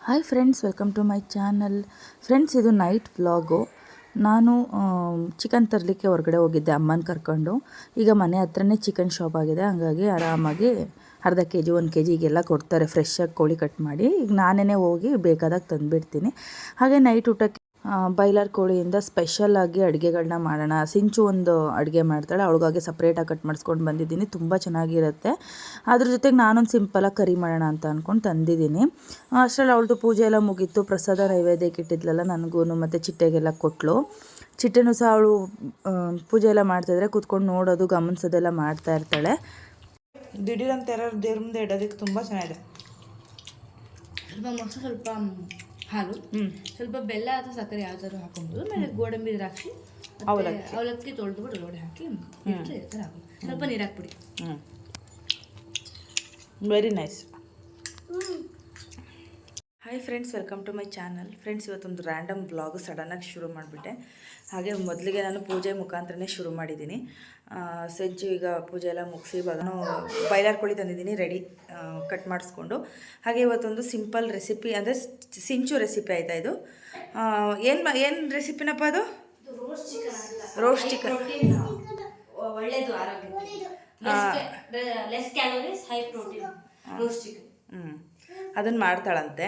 Hi friends, welcome to my channel. Friends, ಇದು night vlog. ನಾನು chicken ತರಲಿಕ್ಕೆ ಹೊರಗಡೆ ಹೋಗಿದ್ದೆ ಅಮ್ಮನ ಕರ್ಕೊಂಡು. ಈಗ ಮನೆ ಹತ್ರನೇ ಚಿಕನ್ ಶಾಪ್ ಆಗಿದೆ, ಹಂಗಾಗಿ ಆರಾಮಾಗಿ ಅರ್ಧ kg 1 kg ಹೀಗೆಲ್ಲ ಕೊಡ್ತಾರೆ ಫ್ರೆಶ್ಶಾಗಿ ಕೋಳಿ ಕಟ್ ಮಾಡಿ. ಈಗ ನಾನೇ ಹೋಗಿ ಬೇಕಾದಾಗ ತಂದುಬಿಡ್ತೀನಿ. ಹಾಗೆ ನೈಟ್ ಊಟಕ್ಕೆ ಬಾಯ್ಲರ್ ಕೋಳಿಯಿಂದ ಸ್ಪೆಷಲಾಗಿ ಅಡುಗೆಗಳನ್ನ ಮಾಡೋಣ. ಸಿಂಚು ಒಂದು ಅಡುಗೆ ಮಾಡ್ತಾಳೆ, ಅವಳಿಗಾಗಿ ಸಪ್ರೇಟಾಗಿ ಕಟ್ ಮಾಡಿಸ್ಕೊಂಡು ಬಂದಿದ್ದೀನಿ. ತುಂಬ ಚೆನ್ನಾಗಿರುತ್ತೆ. ಅದ್ರ ಜೊತೆಗೆ ನಾನೊಂದು ಸಿಂಪಲಾಗಿ ಕರಿ ಮಾಡೋಣ ಅಂತ ಅಂದ್ಕೊಂಡು ತಂದಿದ್ದೀನಿ. ಅಷ್ಟರಲ್ಲಿ ಅವಳದು ಪೂಜೆ ಎಲ್ಲ ಮುಗೀತು. ಪ್ರಸಾದ ನೈವೇದ್ಯಕ್ಕೆ ಇಟ್ಟಿದ್ಲಲ್ಲ, ನನಗೂ ಮತ್ತು ಚಿಟ್ಟೆಗೆಲ್ಲ ಕೊಟ್ಟಳು. ಚಿಟ್ಟೆನೂ ಸಹ ಅವಳು ಪೂಜೆ ಎಲ್ಲ ಮಾಡ್ತಾಯಿದ್ರೆ ಕೂತ್ಕೊಂಡು ನೋಡೋದು ಗಮನಿಸೋದೆಲ್ಲ ಮಾಡ್ತಾ ಇರ್ತಾಳೆ. ದಿಢೀರಂತ ಯಾರು ದೇವ್ರ ಮುಂದೆ ಇಡೋದಕ್ಕೆ ತುಂಬ ಚೆನ್ನಾಗಿದೆ. ಸ್ವಲ್ಪ ಮೊಸರು, ಸ್ವಲ್ಪ ಹಾಲು, ಸ್ವಲ್ಪ ಬೆಲ್ಲ ಅಥವಾ ಸಕ್ಕರೆ ಯಾವ್ದಾದ್ರು ಹಾಕೊಂಡು ಮೇಲೆ ಗೋಡಂಬಿ ದ್ರಾಕ್ಷಿ ಅವಲಕ್ಕಿ ತೊಳೆದ್ಬಿಟ್ಟು ಒಳಗಡೆ ಹಾಕಿ ಇಟ್ಟರೆ ಈ ಥರ ಆಗುತ್ತೆ. ಸ್ವಲ್ಪ ನೀರು ಹಾಕ್ಬಿಡಿ. Very nice. Hi friends, welcome to my channel. Friends, ಇವತ್ತೊಂದು ರ್ಯಾಂಡಮ್ ವ್ಲಾಗು ಸಡನ್ನಾಗಿ ಶುರು ಮಾಡಿಬಿಟ್ಟೆ. ಹಾಗೆ ಮೊದಲಿಗೆ ನಾನು ಪೂಜೆ ಮುಖಾಂತರನೇ ಶುರು ಮಾಡಿದ್ದೀನಿ. ಸಜ್ಜು ಈಗ ಪೂಜೆ ಎಲ್ಲ ಮುಗಿಸಿ ಇವಾಗ ನಾನು ಬಾಯ್ಲರ್ ಕೋಳಿ ತಂದಿದ್ದೀನಿ, ರೆಡಿ ಕಟ್ ಮಾಡಿಸ್ಕೊಂಡು. ಹಾಗೆ ಇವತ್ತೊಂದು ಸಿಂಪಲ್ ರೆಸಿಪಿ, ಅಂದರೆ ಸಿಂಚು ರೆಸಿಪಿ ಆಯಿತಾ ಇದು. ಏನು ರೆಸಿಪಿನಪ್ಪ ಅದು? Roast chicken. ಒಳ್ಳೆಯದು ಆರೋಗ್ಯಕ್ಕೆ, less calories, high protein roast chicken. ಅದನ್ನು ಮಾಡ್ತಾಳಂತೆ.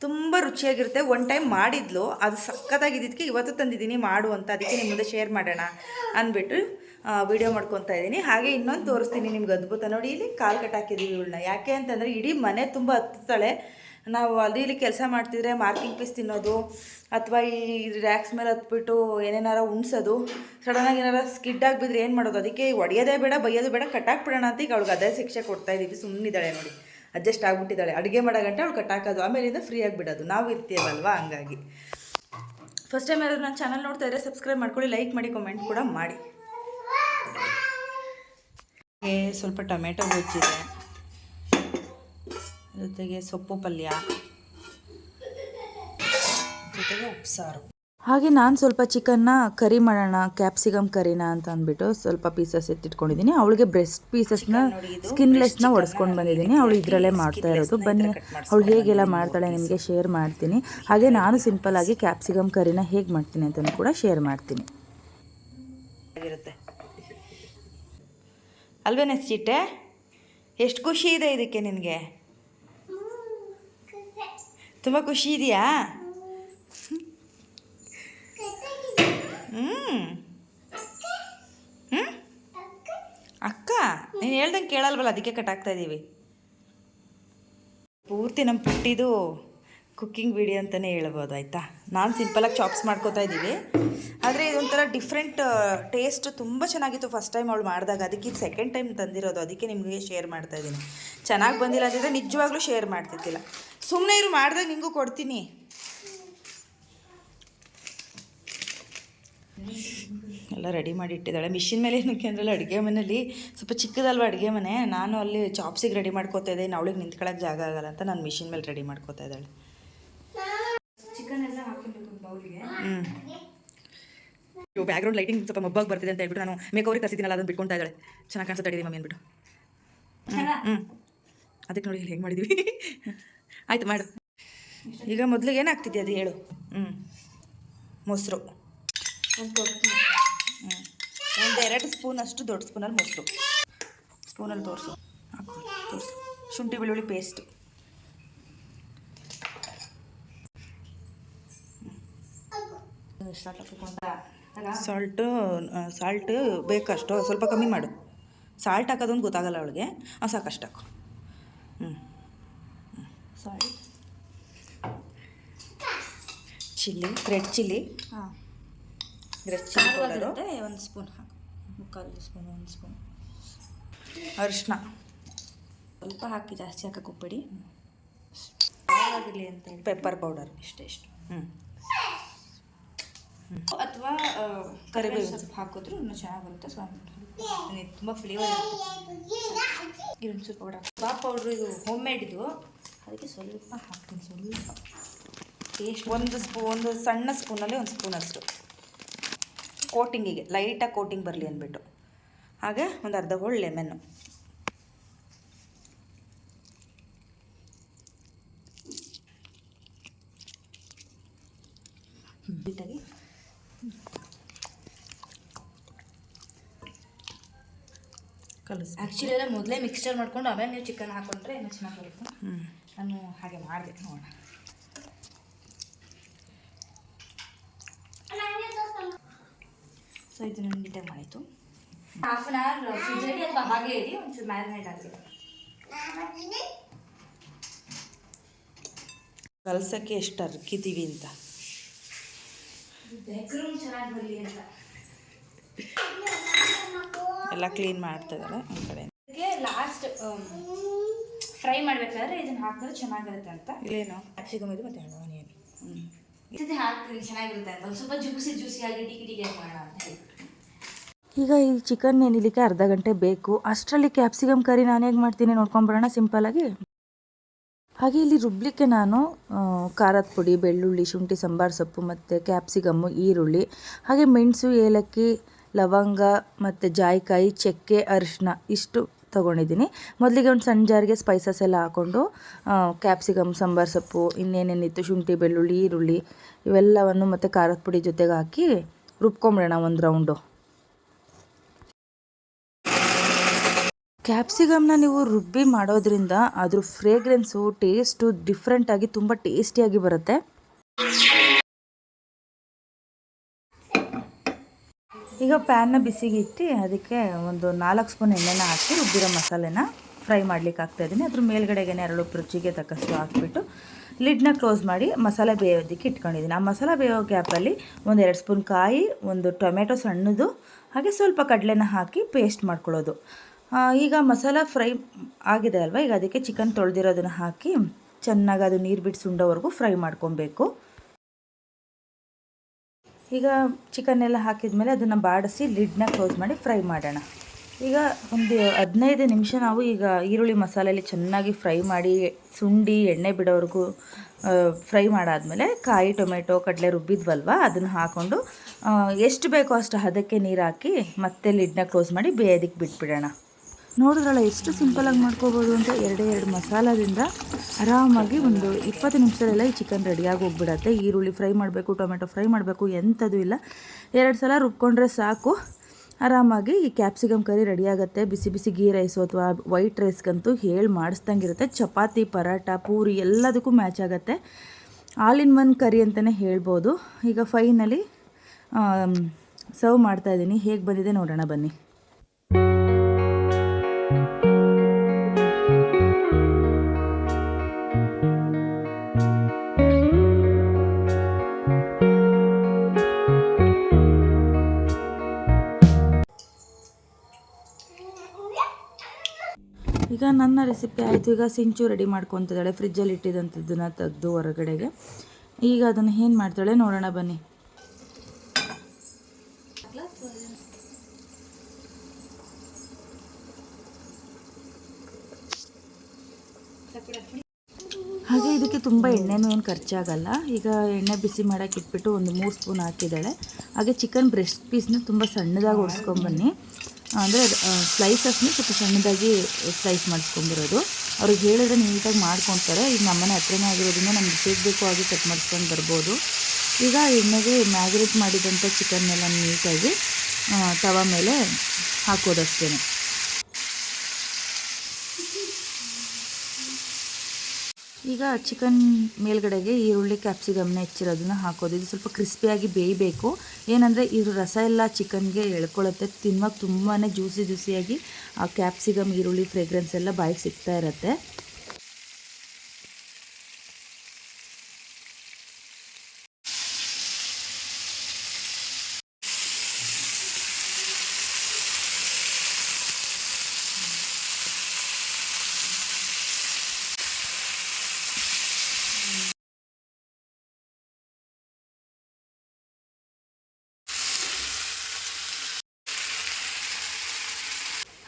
ತುಂಬ ರುಚಿಯಾಗಿರುತ್ತೆ. ಒನ್ ಟೈಮ್ ಮಾಡಿದ್ಲು, ಅದು ಸಖತ್ತಾಗಿದ್ದಕ್ಕೆ ಇವತ್ತು ತಂದಿದ್ದೀನಿ ಮಾಡು ಅಂತ. ಅದಕ್ಕೆ ನಿಮ್ಮ ಮುಂದೆ ಶೇರ್ ಮಾಡೋಣ ಅಂದ್ಬಿಟ್ಟು ವಿಡಿಯೋ ಮಾಡ್ಕೊತಾ ಇದ್ದೀನಿ. ಹಾಗೆ ಇನ್ನೊಂದು ತೋರಿಸ್ತೀನಿ ನಿಮ್ಗೆ ಅದ್ಭುತ. ನೋಡಿ, ಇಲ್ಲಿ ಕಾಲು ಕಟ್ ಹಾಕಿದ್ದೀವಿ ಇವಳನ್ನ. ಯಾಕೆ ಅಂತಂದರೆ ಇಡೀ ಮನೆ ತುಂಬ ಹತ್ತಾಳೆ. ನಾವು ಅಲ್ಲಿ ಇಲ್ಲಿ ಕೆಲಸ ಮಾಡ್ತಿದ್ರೆ ಮಾರ್ಕಿಂಗ್ ಪೀಸ್ ತಿನ್ನೋದು ಅಥವಾ ಈ ರ್ಯಾಕ್ಸ್ ಮೇಲೆ ಹತ್ಬಿಟ್ಟು ಏನೇನಾರ ಉಣ್ಸೋದು, ಸಡನ್ನಾಗಿ ಏನಾರ ಸ್ಕಿಡ್ ಆಗಿಬಿದ್ರೆ ಏನು ಮಾಡೋದು? ಅದಕ್ಕೆ ಹೊಡೆಯೋದೇ ಬೇಡ, ಬೈಯೋದು ಬೇಡ, ಕಟ್ಟಾಕ್ಬಿಡೋಣ ಅಂತ ಈಗ ಅವಳಿಗೆ ಅದೇ ಶಿಕ್ಷೆ ಕೊಡ್ತಾಯಿದ್ದೀವಿ. ಸುಮ್ಮನಿದ್ದಾಳೆ ನೋಡಿ, ಅಡ್ಜಸ್ಟ್ ಆಗಿಬಿಟ್ಟಿದ್ದಾಳೆ. ಅಡುಗೆ ಮಾಡೋ ಗಂಟೆ ಅವಳು ಕಟ್ಟಾಕೋದು, ಆಮೇಲಿಂದ ಫ್ರೀ ಆಗಿಬಿಡೋದು. ನಾವು ಇರ್ತೀವಲ್ವಾ, ಹಂಗಾಗಿ. ಫಸ್ಟ್ ಟೈಮ್ ಯಾರು ನನ್ನ ಚಾನಲ್ ನೋಡ್ತಾ ಇದ್ದರೆ ಸಬ್ಸ್ಕ್ರೈಬ್ ಮಾಡ್ಕೊಳ್ಳಿ, ಲೈಕ್ ಮಾಡಿ, ಕಮೆಂಟ್ ಕೂಡ ಮಾಡಿ. ಸ್ವಲ್ಪ ಟೊಮೆಟೊ ಗೊಜ್ಜಿದೆ, ಜೊತೆಗೆ ಸೊಪ್ಪು ಪಲ್ಯ, ಜೊತೆಗೆ ಉಪ್ಸಾರು. ಹಾಗೆ ನಾನು ಸ್ವಲ್ಪ ಚಿಕನ್ನ ಕರಿ ಮಾಡೋಣ, ಕ್ಯಾಪ್ಸಿಕಮ್ ಕರಿನ ಅಂತ ಅಂದ್ಬಿಟ್ಟು ಸ್ವಲ್ಪ ಪೀಸಸ್ ಎತ್ತಿಟ್ಕೊಂಡಿದ್ದೀನಿ. ಅವಳಿಗೆ ಬ್ರೆಸ್ಟ್ ಪೀಸಸ್ನ ಸ್ಕಿನ್ಲೆಸ್ನ ಒಡಿಸ್ಕೊಂಡು ಬಂದಿದ್ದೀನಿ. ಅವಳು ಇದರಲ್ಲೇ ಮಾಡ್ತಾ ಇರೋದು. ಬನ್ನಿ ಅವಳು ಹೇಗೆಲ್ಲ ಮಾಡ್ತಾಳೆ ನಿಮಗೆ ಶೇರ್ ಮಾಡ್ತೀನಿ. ಹಾಗೆ ನಾನು ಸಿಂಪಲ್ಲಾಗಿ ಕ್ಯಾಪ್ಸಿಕಮ್ ಕರಿನ ಹೇಗೆ ಮಾಡ್ತೀನಿ ಅಂತಲೂ ಕೂಡ ಶೇರ್ ಮಾಡ್ತೀನಿ. ಆಗಿರುತ್ತೆ ಅಲ್ವೇನೆ ಚಿಟ್ಟೆ? ಎಷ್ಟು ಖುಷಿ ಇದೆ ಇದಕ್ಕೆ ನಿನಗೆ? ತುಂಬ ಖುಷಿ ಇದೆಯಾ? ಅಕ್ಕ, ನೀನು ಹೇಳ್ದಂಗೆ ಕೇಳಲ್ವಲ್ಲ, ಅದಕ್ಕೆ ಕಟ್ಟಾಕ್ತಾ ಇದ್ದೀವಿ. ಪೂರ್ತಿ ನಮ್ಮ ಪುಟ್ಟಿದು ಕುಕ್ಕಿಂಗ್ ವಿಡಿಯೋ ಅಂತಲೇ ಹೇಳ್ಬೋದು, ಆಯಿತಾ. ನಾನು ಸಿಂಪಲಾಗಿ ಚಾಪ್ಸ್ ಮಾಡ್ಕೋತಾ ಇದ್ದೀವಿ. ಆದರೆ ಇದೊಂಥರ ಡಿಫ್ರೆಂಟ್ ಟೇಸ್ಟ್, ತುಂಬ ಚೆನ್ನಾಗಿತ್ತು ಫಸ್ಟ್ ಟೈಮ್ ಅವಳು ಮಾಡಿದಾಗ. ಅದಕ್ಕೆ ಇದು ಸೆಕೆಂಡ್ ಟೈಮ್ ತಂದಿರೋದು, ಅದಕ್ಕೆ ನಿಮಗೆ ಶೇರ್ ಮಾಡ್ತಾಯಿದ್ದೀನಿ. ಚೆನ್ನಾಗಿ ಬಂದಿಲ್ಲ ಅಂತಿದ್ರೆ ನಿಜವಾಗ್ಲೂ ಶೇರ್ ಮಾಡ್ತಿದ್ದಿಲ್ಲ. ಸುಮ್ಮನೆ ಇರು, ಮಾಡಿದಾಗ ನಿಂಗೂ ಕೊಡ್ತೀನಿ. ಎಲ್ಲ ರೆಡಿ ಮಾಡಿ ಇಟ್ಟಿದ್ದಾಳೆ. ಮಿಷಿನ್ ಮೇಲೆ ಏನಕ್ಕೆ ಅಂದ್ರಲ್ಲ, ಅಡುಗೆ ಮನೇಲಿ ಸ್ವಲ್ಪ ಚಿಕ್ಕದಲ್ವ ಅಡುಗೆ ಮನೆ. ನಾನು ಅಲ್ಲಿ ಚಾಪ್ಸಿಗೆ ರೆಡಿ ಮಾಡ್ಕೋತಾ ಇದ್ದೆ. ಅವಳಿಗೆ ನಿಂತ್ಕೊಳ್ಳೋಕೆ ಜಾಗ ಆಗಲ್ಲ ಅಂತ ನಾನು ಮಿಷಿನ್ ಮೇಲೆ ರೆಡಿ ಮಾಡ್ಕೋತಾ ಇದ್ದಾಳೆ. ಚಿಕನ್ ಎಲ್ಲ ಹಾಕಿಬೇಕು ಬೌಲಿಗೆ. ಬ್ಯಾಕ್ಗ್ರೌಂಡ್ ಲೈಟಿಂಗ್ ಸ್ವಲ್ಪ ಮಬ್ಬಾಗಿ ಬರ್ತಿದೆ ಅಂತ ಹೇಳ್ಬಿಟ್ಟು ನಾನು ಮೇಕವ್ರಿಗೆ ಕಸಿದ್ದೀನಲ್ಲ, ಅದನ್ನು ಬಿಟ್ಕೊಳ್ತಾ ಇದ್ದಾಳೆ. ಚೆನ್ನಾಗಿ ಕಾಣಿಸುತ್ತೆ ಅಡಿಗೆ ಮಮ್ಮಿ ಅಂದ್ಬಿಟ್ಟು. ಅದಕ್ಕೆ ನೋಡಿ ಹೇಗೆ ಮಾಡಿದ್ವಿ. ಆಯಿತು, ಮಾಡು. ಈಗ ಮೊದಲಿಗೆ ಏನು ಆಗ್ತಿದ್ಯಾ ಅದು ಹೇಳು. ಮೊಸರು ಒಂದು 2 ಸ್ಪೂನ್ ಅಷ್ಟು, ದೊಡ್ಡ ಸ್ಪೂನಲ್ಲಿ ಮೊಸರು. ಸ್ಪೂನಲ್ಲಿ ತೋರಿಸು, ಹಾಕು, ತೋರಿಸು. ಶುಂಠಿ ಬೆಳ್ಳುಳ್ಳಿ ಪೇಸ್ಟ್, ಸಾಲ್ಟು ಬೇಕಷ್ಟು, ಸ್ವಲ್ಪ ಕಮ್ಮಿ ಮಾಡು. ಸಾಲ್ಟ್ ಹಾಕೋದೊಂದು ಗೊತ್ತಾಗಲ್ಲ ಅವಳಿಗೆ, ಸಾಕಷ್ಟು ಹಾಕು. Salt, chilli, red chilli, red chilli powder 1 spoon ಹಾಕು, 3/4 ಸ್ಪೂನ್, 1 ಸ್ಪೂನ್. ಅರಿಶಿನ ಸ್ವಲ್ಪ ಹಾಕಿ, ಜಾಸ್ತಿ ಹಾಕಕ್ಕೆ ಹೋಗ್ಬೇಡಿ. ಆಗಿರಲಿ ಅಂತ ಹೇಳಿ ಪೆಪ್ಪರ್ ಪೌಡರ್ ಇಷ್ಟು. ಅಥವಾ ಕರಿಬೇವು ಸ್ವಲ್ಪ ಹಾಕಿದ್ರು ಇನ್ನೂ ಚೆನ್ನಾಗಿ ಬರುತ್ತೆ. ತುಂಬ ಫ್ಲೇವರ್ ಇರುತ್ತೆ. ಇದೊಂದು ಸ್ವಲ್ಪ ಪೌಡರ್, ಕಬಾಬ್ ಪೌಡ್ರು, ಇದು ಹೋಮ್ ಮೇಡ್ ಇದು, ಅದಕ್ಕೆ ಸ್ವಲ್ಪ ಹಾಕ್ತೀನಿ. ಸ್ವಲ್ಪ ಟೇಸ್ಟ್, ಒಂದು ಸಣ್ಣ ಸ್ಪೂನಲ್ಲಿ 1 ಸ್ಪೂನಷ್ಟು ಕೋಟಿಂಗಿಗೆ, ಲೈಟಾಗಿ ಕೋಟಿಂಗ್ ಬರಲಿ ಅಂದ್ಬಿಟ್ಟು. ಹಾಗೆ ಒಂದು ಅರ್ಧ ಹೋಳು ಲೆಮನ್ನು. ನೀಟಾಗಿ ಕಲಸಿ. ಆ್ಯಕ್ಚುಲಿ ಎಲ್ಲ ಮೊದಲೇ ಮಿಕ್ಸ್ಚರ್ ಮಾಡ್ಕೊಂಡು ಆಮೇಲೆ ನೀವು ಚಿಕನ್ ಹಾಕ್ಕೊಂಡ್ರೆ ಇನ್ನೂ ಚೆನ್ನಾಗಿ ಬರುತ್ತೆ. ನಾನು ಹಾಗೆ ಮಾಡಿದೆ ನೋಡೋಣ. ಸೊ ಇದನ್ನು ನೀಟಾಗಿ ಮಾಡಿತ್ತು. ಹಾಫ್ ಆನ್ ಅವರ್ ಫ್ರಿಜ್ಜಲ್ಲಿ ಅಥವಾ ಹಾಗೆ ಇರಿ, ಒಂಚೂರು ಮ್ಯಾರಿನೇಟ್ ಆಗಿದೆ. ಕಲಸಕ್ಕೆ ಎಷ್ಟು ಅರ್ಕಿದ್ದೀವಿ ಅಂತ. ಬ್ಯಾಕ್ಗ್ರೌಂಡ್ ಚೆನ್ನಾಗಿ ಬರಲಿ ಅಂತ ಎಲ್ಲ ಕ್ಲೀನ್ ಮಾಡ್ತಿದ್ದಾರೆ ಒಂದು ಕಡೆ. ಅದಕ್ಕೆ ಲಾಸ್ಟ್ ಫ್ರೈ ಮಾಡಬೇಕಾದ್ರೆ ಇದನ್ನು ಹಾಕಿದ್ರೆ ಚೆನ್ನಾಗಿರುತ್ತೆ ಅಂತ. ಇಲ್ಲೇನು ಕ್ಯಾಪ್ಸಿಕಮ್ ಇದು ಮತ್ತು ಆನಿಯನ್ ಇದು ಹಾಕ್ತೀನಿ ಚೆನ್ನಾಗಿರುತ್ತೆ ಅಂತ. ಒಂದು ಸ್ವಲ್ಪ ಜ್ಯೂಸಿಯಾಗಿ ಟಿಕಿಟಿಗೆ ಮಾಡೋಣ ಅಂತ ಹೇಳಿ. ಈಗ ಈ ಚಿಕನ್ ನೆನಿಲಿಕ್ಕೆ ಅರ್ಧ ಗಂಟೆ ಬೇಕು. ಅಷ್ಟರಲ್ಲಿ ಕ್ಯಾಪ್ಸಿಕಮ್ ಕರಿ ನಾನು ಹೇಗೆ ಮಾಡ್ತೀನಿ ನೋಡ್ಕೊಂಬರೋಣ ಸಿಂಪಲಾಗಿ. ಹಾಗೆ ಇಲ್ಲಿ ರುಬ್ಲಿಕ್ಕೆ ನಾನು ಖಾರದ ಪುಡಿ, ಬೆಳ್ಳುಳ್ಳಿ, ಶುಂಠಿ, ಸಾಂಬಾರು ಸೊಪ್ಪು ಮತ್ತು ಕ್ಯಾಪ್ಸಿಕಮ್ಮು, ಈರುಳ್ಳಿ, ಹಾಗೆ ಮೆಣಸು, ಏಲಕ್ಕಿ, ಲವಂಗ ಮತ್ತು ಜಾಯಿಕಾಯಿ, ಚಕ್ಕೆ, ಅರಿಶಿನ ಇಷ್ಟು ತೊಗೊಂಡಿದ್ದೀನಿ. ಮೊದಲಿಗೆ ಒಂದು ಸಣ್ಣ ಜಾರಿಗೆ ಸ್ಪೈಸಸ್ ಎಲ್ಲ ಹಾಕ್ಕೊಂಡು ಕ್ಯಾಪ್ಸಿಕಮ್, ಸಾಂಬಾರು ಸೊಪ್ಪು, ಇನ್ನೇನೇನಿತ್ತು ಶುಂಠಿ, ಬೆಳ್ಳುಳ್ಳಿ, ಈರುಳ್ಳಿ ಇವೆಲ್ಲವನ್ನು ಮತ್ತು ಖಾರದ ಪುಡಿ ಜೊತೆಗೆ ಹಾಕಿ ರುಬ್ಕೊಂಬಿಡೋಣ ಒಂದು ರೌಂಡು. ಕ್ಯಾಪ್ಸಿಕಮ್ನ ನೀವು ರುಬ್ಬಿ ಮಾಡೋದ್ರಿಂದ ಅದ್ರ ಫ್ರೇಗ್ರೆನ್ಸು, ಟೇಸ್ಟು ಡಿಫ್ರೆಂಟಾಗಿ ತುಂಬ ಟೇಸ್ಟಿಯಾಗಿ ಬರುತ್ತೆ. ಈಗ ಪ್ಯಾನ್ನ ಬಿಸಿಗೆ ಇಟ್ಟು ಅದಕ್ಕೆ ಒಂದು 4 ಸ್ಪೂನ್ ಎಣ್ಣೆನ ಹಾಕಿ ರುಬ್ಬಿರೋ ಮಸಾಲೆನ ಫ್ರೈ ಮಾಡ್ಲಿಕ್ಕೆ ಹಾಕ್ತಾಯಿದ್ದೀನಿ. ಅದ್ರ ಮೇಲ್ಗಡೆಗೆ 2 ರುಚಿಗೆ ತಕ್ಕಷ್ಟು ಹಾಕ್ಬಿಟ್ಟು ಲಿಡ್ನ ಕ್ಲೋಸ್ ಮಾಡಿ ಮಸಾಲೆ ಬೇಯೋದಕ್ಕೆ ಇಟ್ಕೊಂಡಿದ್ದೀನಿ. ಆ ಮಸಾಲೆ ಬೇಯೋ ಗ್ಯಾಪಲ್ಲಿ ಒಂದು 2 ಸ್ಪೂನ್ ಕಾಯಿ, ಒಂದು ಟೊಮೆಟೊ ಸಣ್ಣದು, ಹಾಗೆ ಸ್ವಲ್ಪ ಕಡಲೆನ ಹಾಕಿ ಪೇಸ್ಟ್ ಮಾಡ್ಕೊಳ್ಳೋದು. ಈಗ ಮಸಾಲ ಫ್ರೈ ಆಗಿದೆ ಅಲ್ವಾ, ಈಗ ಅದಕ್ಕೆ ಚಿಕನ್ ತೊಳೆದಿರೋದನ್ನು ಹಾಕಿ ಚೆನ್ನಾಗಿ ಅದು ನೀರು ಬಿಟ್ಟು ಸುಂಡೋವರೆಗೂ ಫ್ರೈ ಮಾಡ್ಕೊಬೇಕು. ಈಗ ಚಿಕನ್ ಎಲ್ಲ ಹಾಕಿದ್ಮೇಲೆ ಅದನ್ನು ಬಾಡಿಸಿ ಲಿಡ್ನ ಕ್ಲೋಸ್ ಮಾಡಿ ಫ್ರೈ ಮಾಡೋಣ. ಈಗ ಒಂದು 15 ನಿಮಿಷ ನಾವು ಈಗ ಈರುಳ್ಳಿ ಮಸಾಲೆಯಲ್ಲಿ ಚೆನ್ನಾಗಿ ಫ್ರೈ ಮಾಡಿ ಸುಂಡಿ ಎಣ್ಣೆ ಬಿಡೋವರೆಗೂ ಫ್ರೈ ಮಾಡಾದಮೇಲೆ ಕಾಯಿ, ಟೊಮೆಟೊ, ಕಡಲೆ ರುಬ್ಬಿದ್ವಲ್ವ ಅದನ್ನು ಹಾಕ್ಕೊಂಡು ಎಷ್ಟು ಬೇಕೋ ಅಷ್ಟು ಅದಕ್ಕೆ ನೀರು ಹಾಕಿ ಮತ್ತೆ ಲಿಡ್ನ ಕ್ಲೋಸ್ ಮಾಡಿ ಬೇಯೋದಕ್ಕೆ ಬಿಟ್ಬಿಡೋಣ. ನೋಡಿದ್ರಲ್ಲ ಎಷ್ಟು ಸಿಂಪಲಾಗಿ ಮಾಡ್ಕೋಬೋದು ಅಂತ. 2 ಮಸಾಲದಿಂದ ಆರಾಮಾಗಿ ಒಂದು 20 ನಿಮಿಷದಲ್ಲೆಲ್ಲ ಈ ಚಿಕನ್ ರೆಡಿಯಾಗಿ ಹೋಗ್ಬಿಡತ್ತೆ. ಈರುಳ್ಳಿ ಫ್ರೈ ಮಾಡಬೇಕು, ಟೊಮೆಟೊ ಫ್ರೈ ಮಾಡಬೇಕು, ಎಂಥದ್ದು ಇಲ್ಲ. 2 ಸಲ ರುಬ್ಕೊಂಡ್ರೆ ಸಾಕು, ಆರಾಮಾಗಿ ಈ ಕ್ಯಾಪ್ಸಿಕಮ್ ಕರಿ ರೆಡಿ ಆಗುತ್ತೆ. ಬಿಸಿ ಬಿಸಿ ಗೀ ರೈಸು ಅಥವಾ ವೈಟ್ ರೈಸ್ಗಂತೂ ಹೇಳಿ ಮಾಡಿಸ್ದಂಗಿರುತ್ತೆ. ಚಪಾತಿ, ಪರಾಟ, ಪೂರಿ ಎಲ್ಲದಕ್ಕೂ ಮ್ಯಾಚ್ ಆಗುತ್ತೆ. ಆಲ್ ಇನ್ ಒನ್ ಕರಿ ಅಂತಲೇ ಹೇಳ್ಬೋದು. ಈಗ ಫೈನಲಿ ಸರ್ವ್ ಮಾಡ್ತಾಯಿದ್ದೀನಿ. ಹೇಗೆ ಬಂದಿದೆ ನೋಡೋಣ ಬನ್ನಿ. ಈಗ ನನ್ನ ರೆಸಿಪಿ ಆಯಿತು. ಈಗ ಸಿಂಚು ರೆಡಿ ಮಾಡ್ಕೊತಿದ್ದಾಳೆ, ಫ್ರಿಜ್ಜಲ್ಲಿ ಇಟ್ಟಿದ್ದಂಥದ್ದನ್ನು ತೆಗೆದು ಹೊರಗಡೆಗೆ. ಈಗ ಅದನ್ನು ಏನು ಮಾಡ್ತಾಳೆ ನೋಡೋಣ ಬನ್ನಿ. ಹಾಗೆ ಇದಕ್ಕೆ ತುಂಬ ಎಣ್ಣೆನೂ ಏನು ಖರ್ಚಾಗಲ್ಲ. ಈಗ ಎಣ್ಣೆ ಬಿಸಿ ಮಾಡೋಕೆ ಇಟ್ಬಿಟ್ಟು ಒಂದು 3 ಸ್ಪೂನ್ ಹಾಕಿದ್ದಾಳೆ. ಹಾಗೆ ಚಿಕನ್ ಬ್ರೆಸ್ಟ್ ಪೀಸ್ನ ತುಂಬ ಸಣ್ಣದಾಗಿ ಹೊಡ್ಸ್ಕೊಂಬನ್ನಿ. ಅಂದರೆ ಸ್ಲೈಸಸ್ನ ಸ್ವಲ್ಪ ಸಣ್ಣದಾಗಿ ಸ್ಲೈಸ್ ಮಾಡಿಸ್ಕೊಂಬರೋದು. ಅವ್ರಿಗೆ ಹೇಳಿದ್ರೆ ನೀಟಾಗಿ ಮಾಡ್ಕೊತಾರೆ. ಈಗ ನಮ್ಮನೆ ಹತ್ರನೇ ಆಗಿರೋದ್ರಿಂದ ನಮ್ಗೆ ಹೇಗೆ ಬೇಕೋ ಹಾಗೆ ಕಟ್ ಮಾಡಿಸ್ಕೊಂಡು ಬರ್ಬೋದು. ಈಗ ಎಣ್ಣೆಗೆ ಮ್ಯಾಗ್ರೇಟ್ ಮಾಡಿದಂಥ ಚಿಕನ್ನೆಲ್ಲ ನೀಟಾಗಿ ತವ ಮೇಲೆ ಹಾಕೋದಷ್ಟೇ. ಈಗ ಚಿಕನ್ ಮೇಲ್ಗಡೆಗೆ ಈರುಳ್ಳಿ, ಕ್ಯಾಪ್ಸಿಕಮ್ನ ಹೆಚ್ಚಿರೋದನ್ನ ಹಾಕೋದು. ಇದು ಸ್ವಲ್ಪ ಕ್ರಿಸ್ಪಿಯಾಗಿ ಬೇಯಬೇಕು. ಏನಂದರೆ ಇದ್ರ ರಸ ಎಲ್ಲ ಚಿಕನ್ಗೆ ಎಳ್ಕೊಳ್ಳುತ್ತೆ. ತಿನ್ನುವಾಗ ತುಂಬಾ ಜ್ಯೂಸಿಯಾಗಿ ಆ ಕ್ಯಾಪ್ಸಿಕಮ್, ಈರುಳ್ಳಿ ಫ್ರೇಗ್ರೆನ್ಸ್ ಎಲ್ಲ ಬಾಯಿಗೆ ಸಿಗ್ತಾ ಇರುತ್ತೆ.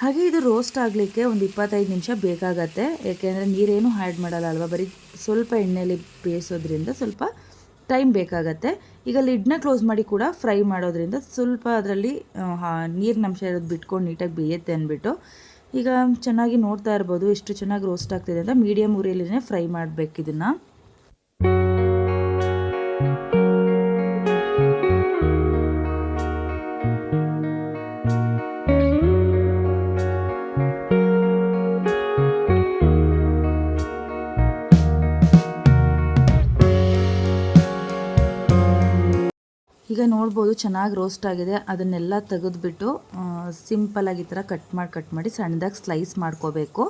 ಹಾಗೆ ಇದು ರೋಸ್ಟ್ ಆಗಲಿಕ್ಕೆ ಒಂದು 25 ನಿಮಿಷ ಬೇಕಾಗತ್ತೆ. ಏಕೆಂದರೆ ನೀರೇನು ಆ್ಯಡ್ ಮಾಡಲ್ಲ ಅಲ್ವಾ, ಬರೀ ಸ್ವಲ್ಪ ಎಣ್ಣೆಯಲ್ಲಿ ಬೇಯಿಸೋದ್ರಿಂದ ಸ್ವಲ್ಪ ಟೈಮ್ ಬೇಕಾಗತ್ತೆ. ಈಗ ಲಿಡ್ನ ಕ್ಲೋಸ್ ಮಾಡಿ ಕೂಡ ಫ್ರೈ ಮಾಡೋದ್ರಿಂದ ಸ್ವಲ್ಪ ಅದರಲ್ಲಿ ನೀರಿನ ಅಂಶ ಇರೋದು ಬಿಟ್ಕೊಂಡು ನೀಟಾಗಿ ಬೇಯುತ್ತೆ ಅಂದ್ಬಿಟ್ಟು. ಈಗ ಚೆನ್ನಾಗಿ ನೋಡ್ತಾ ಇರ್ಬೋದು ಎಷ್ಟು ಚೆನ್ನಾಗಿ ರೋಸ್ಟ್ ಆಗ್ತಿದೆ ಅಂತ. ಮೀಡಿಯಮ್ ಉರಿಯಲ್ಲೇ ಫ್ರೈ ಮಾಡಬೇಕು ಇದನ್ನು. ಈಗ ನೋಡ್ಬೋದು ಚೆನ್ನಾಗಿ ರೋಸ್ಟ್ ಆಗಿದೆ. ಅದನ್ನೆಲ್ಲ ತೆಗೆದುಬಿಟ್ಟು ಸಿಂಪಲಾಗಿ ಈ ಥರ ಕಟ್ ಮಾಡಿ ಸಣ್ಣದಾಗಿ ಸ್ಲೈಸ್ ಮಾಡ್ಕೋಬೇಕು.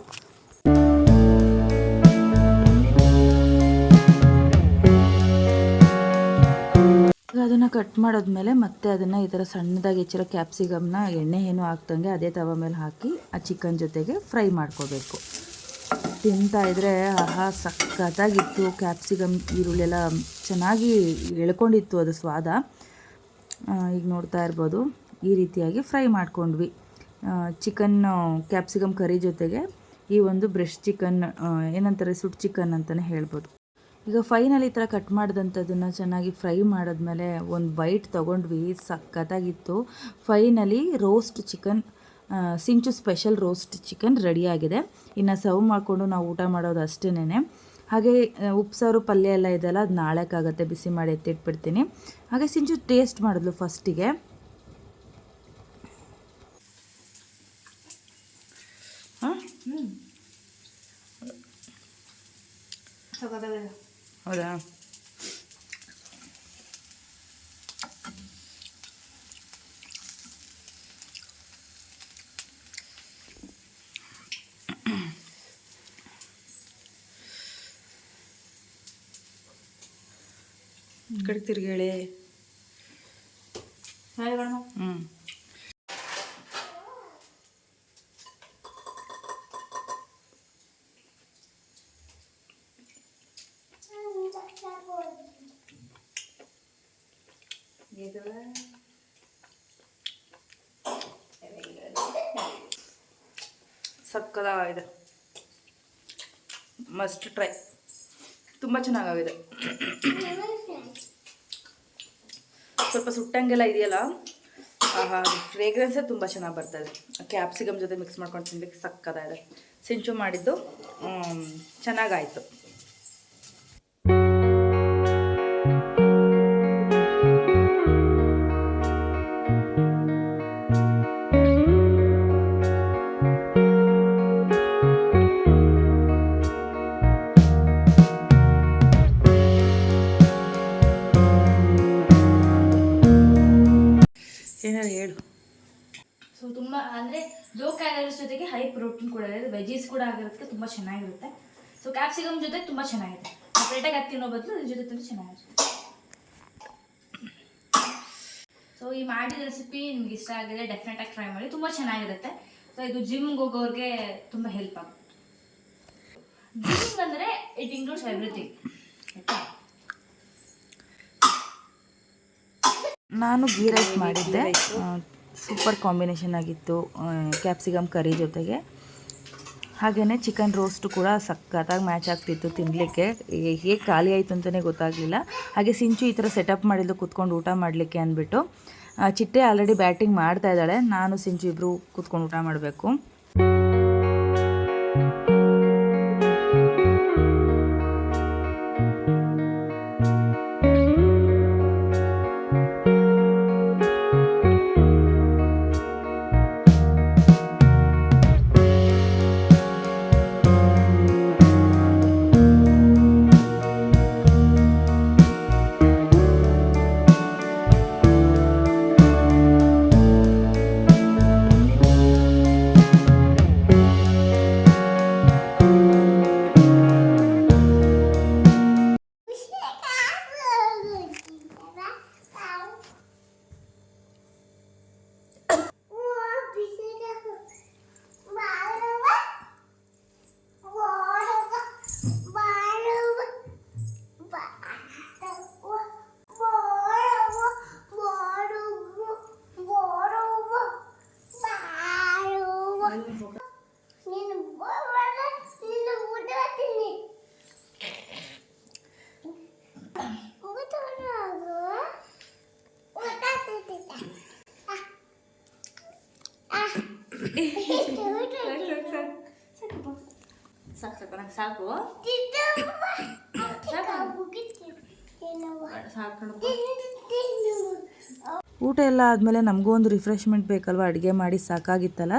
ಅದನ್ನು ಕಟ್ ಮಾಡಿದ್ಮೇಲೆ ಮತ್ತೆ ಅದನ್ನು ಈ ಥರ ಸಣ್ಣದಾಗಿ ಹೆಚ್ಚಿರೋ ಕ್ಯಾಪ್ಸಿಕಮ್ನ ಎಣ್ಣೆ ಏನು ಹಾಕ್ದಂಗೆ ಅದೇ ತವ ಮೇಲೆ ಹಾಕಿ ಆ ಚಿಕನ್ ಜೊತೆಗೆ ಫ್ರೈ ಮಾಡ್ಕೋಬೇಕು. ತಿಂತಾಯಿದ್ರೆ ಆಹಾ ಸಖತ್ತಾಗಿತ್ತು. ಕ್ಯಾಪ್ಸಿಕಮ್ ಈರುಳ್ಳಿ ಎಲ್ಲ ಚೆನ್ನಾಗಿ ಎಳ್ಕೊಂಡಿತ್ತು ಅದು ಸ್ವಾದ. ಈಗ ನೋಡ್ತಾ ಇರ್ಬೋದು ಈ ರೀತಿಯಾಗಿ ಫ್ರೈ ಮಾಡ್ಕೊಂಡ್ವಿ. ಚಿಕನ್ ಕ್ಯಾಪ್ಸಿಕಮ್ ಕರಿ ಜೊತೆಗೆ ಈ ಒಂದು ಬ್ರೆಸ್ಟ್ ಚಿಕನ್ ಏನಂತಾರೆ ಸುಟ್ ಚಿಕನ್ ಅಂತಲೇ ಹೇಳ್ಬೋದು. ಈಗ ಫೈನಲಿ ಈ ಥರ ಕಟ್ ಮಾಡಿದಂಥದ್ದನ್ನು ಚೆನ್ನಾಗಿ ಫ್ರೈ ಮಾಡಿದ್ಮೇಲೆ ಒಂದು ಬೈಟ್ ತೊಗೊಂಡ್ವಿ, ಸಖತ್ತಾಗಿತ್ತು. ಫೈನಲಿ ರೋಸ್ಟ್ ಚಿಕನ್ ಸಿಂಚು ಸ್ಪೆಷಲ್ ರೋಸ್ಟ್ ಚಿಕನ್ ರೆಡಿಯಾಗಿದೆ. ಇನ್ನು ಸರ್ವ್ ಮಾಡಿಕೊಂಡು ನಾವು ಊಟ ಮಾಡೋದು ಅಷ್ಟೇನೆ. ಹಾಗೆ ಉಪ್ಸಾರು ಪಲ್ಯ ಎಲ್ಲ ಇದೆಲ್ಲ ಅದು ನಾಳೆಕಾಗುತ್ತೆ, ಬಿಸಿ ಮಾಡಿ ಎತ್ತಿಟ್ಬಿಡ್ತೀನಿ. ಹಾಗೆ ಸಿಂಚು ಟೇಸ್ಟ್ ಮಾಡಿದ್ಲು ಫಸ್ಟಿಗೆ. ಹೌದಾ? ಕಡೆ ತಿರ್ಗೇಳೆ. ಸಕ್ಕತ್ತಾಗಿದೆ, ಮಸ್ಟ್ ಟ್ರೈ. ತುಂಬ ಚೆನ್ನಾಗಾಗಿದೆ. ಸ್ವಲ್ಪ ಸುಟ್ಟಂಗೆಲ್ಲ ಇದೆಯಲ್ಲ, ಫ್ರೇಗ್ರೆನ್ಸೇ ತುಂಬ ಚೆನ್ನಾಗಿ ಬರ್ತದೆ. ಕ್ಯಾಪ್ಸಿಕಮ್ ಜೊತೆ ಮಿಕ್ಸ್ ಮಾಡ್ಕೊಂಡು ತಿನ್ಲಿಕ್ಕೆ ಸಕ್ಕತ್ತಾಗಿದೆ. ಸಿಂಚು ಮಾಡಿದ್ದು ಚೆನ್ನಾಗಾಯಿತು. ಏನಾರು ಹೇಳು. ಸೊ ತುಂಬ ಅಂದರೆ ಲೋ ಕ್ಯಾಲರೀಸ್ ಜೊತೆಗೆ ಹೈ ಪ್ರೋಟೀನ್ ಕೂಡ ಇದೆ. ವೆಜೀಸ್ ಕೂಡ ಆಗಿರೋದಕ್ಕೆ ತುಂಬ ಚೆನ್ನಾಗಿರುತ್ತೆ. ಸೊ ಕ್ಯಾಪ್ಸಿಕಮ್ ಜೊತೆ ತುಂಬ ಚೆನ್ನಾಗಿದೆ. ಸಪ್ರೇಟಾಗಿ ಅದು ತಿನ್ನೋ ಬದಲು ಇದ್ರ ಜೊತೆ ತುಂಬ ಚೆನ್ನಾಗಿರುತ್ತೆ. ಸೊ ಈ ಮಾಡಿದ ರೆಸಿಪಿ ನಿಮ್ಗೆ ಇಷ್ಟ ಆಗಿದೆ, ಡೆಫಿನೆಟಾಗಿ ಟ್ರೈ ಮಾಡಿ, ತುಂಬ ಚೆನ್ನಾಗಿರುತ್ತೆ. ಸೊ ಇದು ಜಿಮ್ಗೆ ಹೋಗೋರಿಗೆ ತುಂಬ ಹೆಲ್ಪ್ ಆಗುತ್ತೆ. ಜಿಮ್ ಅಂದರೆ ಇಟ್ ಇನ್ಕ್ಲೂಡ್ಸ್ ಎವ್ರಿಥಿಂಗ್. ಆಯಿತಾ? ನಾನು ಗೀ ರೈಸ್ ಮಾಡಿದ್ದೆ, ಸೂಪರ್ ಕಾಂಬಿನೇಷನ್ ಆಗಿತ್ತು ಕ್ಯಾಪ್ಸಿಕಮ್ ಕರಿ ಜೊತೆಗೆ. ಹಾಗೆಯೇ ಚಿಕನ್ ರೋಸ್ಟು ಕೂಡ ಸಖತ್ತಾಗಿ ಮ್ಯಾಚ್ ಆಗ್ತಿತ್ತು ತಿನ್ನಲಿಕ್ಕೆ. ಹೇಗೆ ಖಾಲಿ ಆಯಿತು ಅಂತಲೇ ಗೊತ್ತಾಗಲಿಲ್ಲ. ಹಾಗೆ ಸಿಂಚು ಈ ಥರ ಸೆಟಪ್ ಮಾಡಿದ್ದು ಕೂತ್ಕೊಂಡು ಊಟ ಮಾಡಲಿಕ್ಕೆ ಅಂದ್ಬಿಟ್ಟು. ಚಿಟ್ಟೆ ಆಲ್ರೆಡಿ ಬ್ಯಾಟಿಂಗ್ ಮಾಡ್ತಾ ಇದ್ದಾಳೆ, ನಾನು ಸಿಂಚು ಇಬ್ಬರು ಕೂತ್ಕೊಂಡು ಊಟ ಮಾಡಬೇಕು. ಸಾಕು ಊಟ ಎಲ್ಲ ಆದಮೇಲೆ ನಮಗೂ ಒಂದು ರಿಫ್ರೆಶ್ಮೆಂಟ್ ಬೇಕಲ್ವ, ಅಡುಗೆ ಮಾಡಿ ಸಾಕಾಗಿತ್ತಲ್ಲ.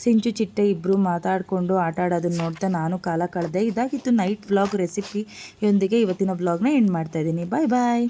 ಸಿಂಚು ಚಿಟ್ಟೆ ಇಬ್ಬರು ಮಾತಾಡಿಕೊಂಡು ಆಟ ಆಡೋದನ್ನು ನೋಡ್ತಾ ನಾನು ಕಾಲ ಕಳೆದೆ. ಇದಾಗಿತ್ತು ನೈಟ್ ವ್ಲಾಗ್ ರೆಸಿಪಿಯೊಂದಿಗೆ ಇವತ್ತಿನ ವ್ಲಾಗ್ನ ಎಂಡ್ ಮಾಡ್ತಾಯಿದ್ದೀನಿ. ಬಾಯ್ ಬಾಯ್.